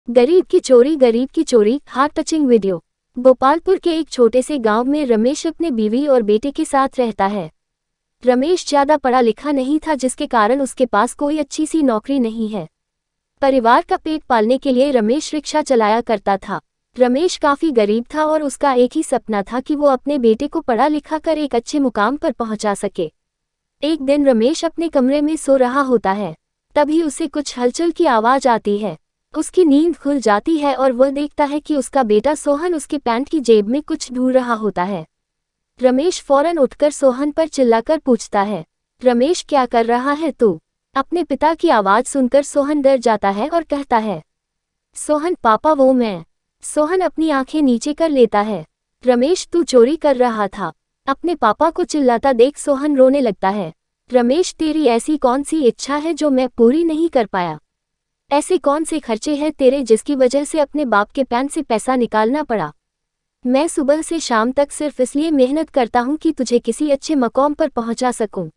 गरीब की चोरी हार्ट टचिंग वीडियो। भोपालपुर के एक छोटे से गांव में रमेश अपने बीवी और बेटे के साथ रहता है। रमेश ज्यादा पढ़ा लिखा नहीं था, जिसके कारण उसके पास कोई अच्छी सी नौकरी नहीं है। परिवार का पेट पालने के लिए रमेश रिक्शा चलाया करता था। रमेश काफी गरीब था और उसका एक ही सपना था कि वो अपने बेटे को पढ़ा लिखा कर एक अच्छे मुकाम पर पहुंचा सके। एक दिन रमेश अपने कमरे में सो रहा होता है, तभी उसे कुछ हलचल की आवाज आती है। उसकी नींद खुल जाती है और वह देखता है कि उसका बेटा सोहन उसके पैंट की जेब में कुछ ढूंढ रहा होता है। रमेश फौरन उठकर सोहन पर चिल्लाकर पूछता है, रमेश क्या कर रहा है तू? अपने पिता की आवाज सुनकर सोहन डर जाता है और कहता है, सोहन पापा वो मैं। सोहन अपनी आंखें नीचे कर लेता है। रमेश तू चोरी कर रहा था। अपने पापा को चिल्लाता देख सोहन रोने लगता है। रमेश तेरी ऐसी कौन सी इच्छा है जो मैं पूरी नहीं कर पाया? ऐसे कौन से खर्चे हैं तेरे जिसकी वजह से अपने बाप के पैंट से पैसा निकालना पड़ा? मैं सुबह से शाम तक सिर्फ इसलिए मेहनत करता हूँ कि तुझे किसी अच्छे मकाम पर पहुंचा सकूं,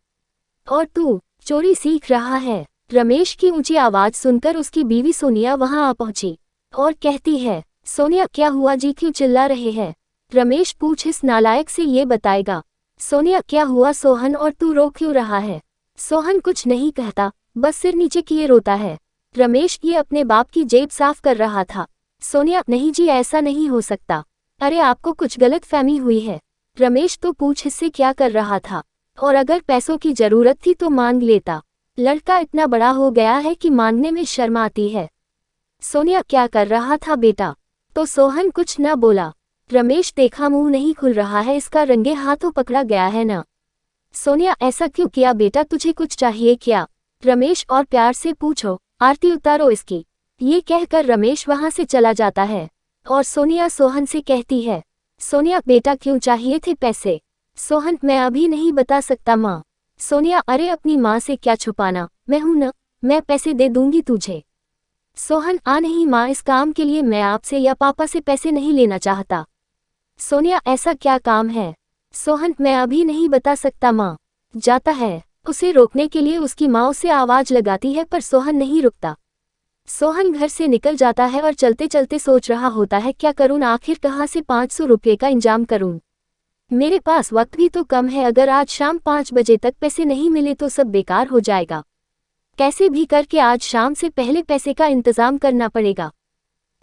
और तू चोरी सीख रहा है। रमेश की ऊंची आवाज सुनकर उसकी बीवी सोनिया वहां आ पहुंची और कहती है, सोनिया क्या हुआ जी, क्यों चिल्ला रहे हैं? रमेश पूछ इस नालायक से ये बताएगा। सोनिया क्या हुआ सोहन, और तू रो क्यों रहा है? सोहन कुछ नहीं कहता, बस सिर नीचे किए रोता है। रमेश ये अपने बाप की जेब साफ कर रहा था। सोनिया नहीं जी, ऐसा नहीं हो सकता। अरे आपको कुछ गलत फहमी हुई है। रमेश तो पूछ हिस्से क्या कर रहा था, और अगर पैसों की जरूरत थी तो मांग लेता। लड़का इतना बड़ा हो गया है कि मांगने में शर्म आती है। सोनिया क्या कर रहा था बेटा? तो सोहन कुछ न बोला। रमेश देखा मुंह नहीं खुल रहा है, इसका रंगे हाथों पकड़ा गया है ना। सोनिया ऐसा क्यों किया बेटा, तुझे कुछ चाहिए क्या? रमेश और प्यार से पूछो, आरती उतारो इसकी। ये कहकर रमेश वहां से चला जाता है और सोनिया सोहन से कहती है, सोनिया बेटा क्यों चाहिए थे पैसे? सोहन मैं अभी नहीं बता सकता माँ। सोनिया अरे अपनी माँ से क्या छुपाना, मैं हूं न, मैं पैसे दे दूंगी तुझे। सोहन नहीं माँ, इस काम के लिए मैं आपसे या पापा से पैसे नहीं लेना चाहता। सोनिया ऐसा क्या काम है? सोहन मैं अभी नहीं बता सकता माँ। जाता है। उसे रोकने के लिए उसकी माँ उसे आवाज लगाती है, पर सोहन नहीं रुकता। सोहन घर से निकल जाता है और चलते चलते सोच रहा होता है, क्या करूं, आखिर कहाँ से 500 रुपये का इंतजाम करूं? मेरे पास वक्त भी तो कम है, अगर आज शाम 5 बजे तक पैसे नहीं मिले तो सब बेकार हो जाएगा। कैसे भी करके आज शाम से पहले पैसे का इंतजाम करना पड़ेगा।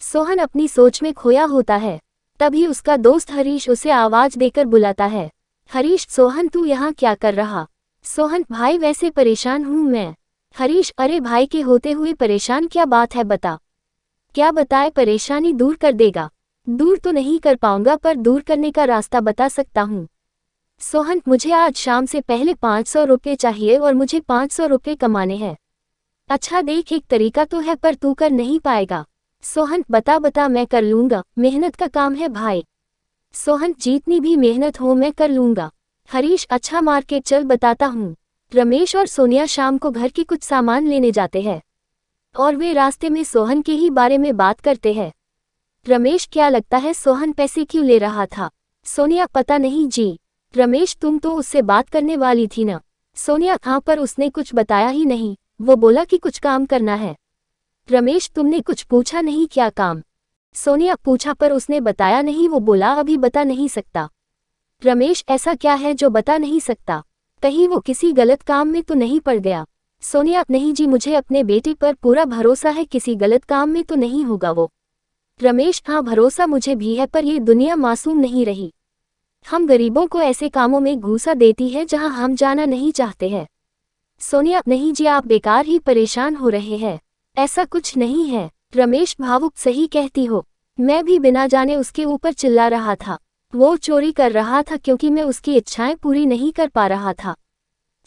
सोहन अपनी सोच में खोया होता है। तभी उसका दोस्त हरीश उसे आवाज देकर बुलाता है, हरीश सोहन तू यहाँ क्या कर रहा? सोहन भाई वैसे परेशान हूँ मैं। हरीश अरे भाई के होते हुए परेशान क्या बात है, बता। क्या बताए, परेशानी दूर कर देगा? दूर तो नहीं कर पाऊंगा, पर दूर करने का रास्ता बता सकता हूँ। सोहन मुझे आज शाम से पहले 500 रुपये चाहिए और मुझे 500 रुपये कमाने हैं। अच्छा देख, एक तरीका तो है पर तू कर नहीं पाएगा। सोहन बता बता, मैं कर लूंगा, मेहनत का काम है भाई। सोहन जितनी भी मेहनत हो मैं कर लूंगा। हरीश अच्छा मार्केट चल, बताता हूँ। रमेश और सोनिया शाम को घर के कुछ सामान लेने जाते हैं और वे रास्ते में सोहन के ही बारे में बात करते हैं। रमेश क्या लगता है सोहन पैसे क्यों ले रहा था? सोनिया पता नहीं जी। रमेश तुम तो उससे बात करने वाली थी ना? सोनिया हाँ, पर उसने कुछ बताया ही नहीं, वो बोला कि कुछ काम करना है। रमेश तुमने कुछ पूछा नहीं क्या काम? सोनिया पूछा पर उसने बताया नहीं, वो बोला अभी बता नहीं सकता। रमेश ऐसा क्या है जो बता नहीं सकता? कहीं वो किसी गलत काम में तो नहीं पड़ गया? सोनिया नहीं जी, मुझे अपने बेटे पर पूरा भरोसा है, किसी गलत काम में तो नहीं होगा वो। रमेश हाँ भरोसा मुझे भी है, पर ये दुनिया मासूम नहीं रही। हम गरीबों को ऐसे कामों में घूसा देती है जहां हम जाना नहीं चाहते हैं। सोनिया नहीं जी, आप बेकार ही परेशान हो रहे हैं, ऐसा कुछ नहीं है। रमेश भावुक सही कहती हो, मैं भी बिना जाने उसके ऊपर चिल्ला रहा था। वो चोरी कर रहा था क्योंकि मैं उसकी इच्छाएं पूरी नहीं कर पा रहा था।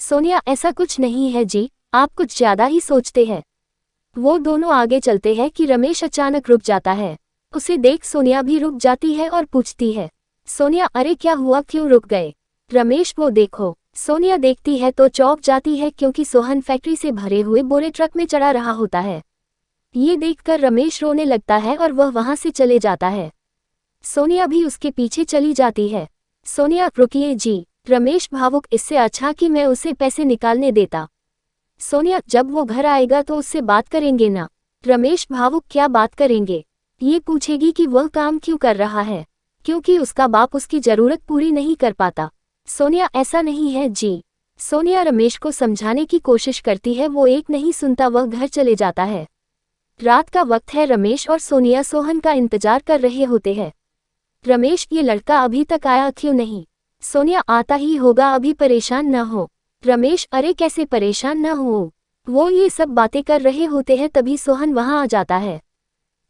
सोनिया ऐसा कुछ नहीं है जी, आप कुछ ज्यादा ही सोचते हैं। वो दोनों आगे चलते हैं कि रमेश अचानक रुक जाता है। उसे देख सोनिया भी रुक जाती है और पूछती है, सोनिया अरे क्या हुआ, क्यों रुक गए? रमेश वो देखो। सोनिया देखती है तो चौंक जाती है क्योंकि सोहन फैक्ट्री से भरे हुए बोरे ट्रक में चढ़ा रहा होता है। ये देखकर रमेश रोने लगता है और वह वहां से चले जाता है। सोनिया भी उसके पीछे चली जाती है। सोनिया रुकिए जी। रमेश भावुक, इससे अच्छा कि मैं उसे पैसे निकालने देता। सोनिया जब वो घर आएगा तो उससे बात करेंगे ना। रमेश भावुक क्या बात करेंगे? ये पूछेगी कि वह काम क्यों कर रहा है, क्योंकि उसका बाप उसकी जरूरत पूरी नहीं कर पाता। सोनिया ऐसा नहीं है जी। सोनिया रमेश को समझाने की कोशिश करती है, वो एक नहीं सुनता, वह घर चले जाता है। रात का वक्त है, रमेश और सोनिया सोहन का इंतजार कर रहे होते हैं। रमेश, ये लड़का अभी तक आया क्यों नहीं? सोनिया, आता ही होगा, अभी परेशान न हो। रमेश, अरे कैसे परेशान न हो, वो ये सब बातें कर रहे होते हैं, तभी सोहन वहां आ जाता है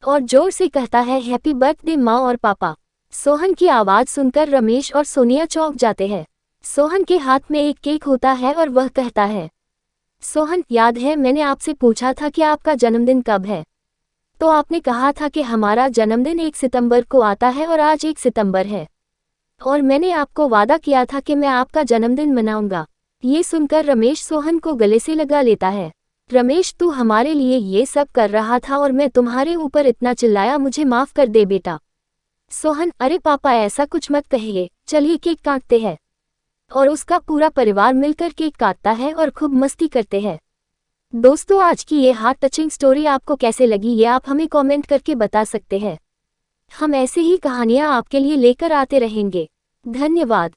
और जोर से कहता है, हैप्पी बर्थडे माँ और पापा। सोहन की आवाज़ सुनकर रमेश और सोनिया चौंक जाते हैं। सोहन के हाथ में एक केक होता है और वह कहता है, सोहन, याद है मैंने आपसे पूछा था कि आपका जन्मदिन कब है? तो आपने कहा था कि हमारा जन्मदिन 1 सितंबर को आता है और आज 1 सितंबर है। और मैंने आपको वादा किया था कि मैं आपका जन्मदिन मनाऊंगा। ये सुनकर रमेश सोहन को गले से लगा लेता है। रमेश, तू हमारे लिए ये सब कर रहा था और मैं तुम्हारे ऊपर इतना चिल्लाया, मुझे माफ कर दे बेटा। सोहन, अरे पापा ऐसा कुछ मत कहिए, चलिए केक काटते हैं। और उसका पूरा परिवार मिलकर केक काटता है और खूब मस्ती करते हैं। दोस्तों, आज की ये हार्ट टचिंग स्टोरी आपको कैसे लगी, ये आप हमें कमेंट करके बता सकते हैं। हम ऐसे ही कहानियाँ आपके लिए लेकर आते रहेंगे। धन्यवाद।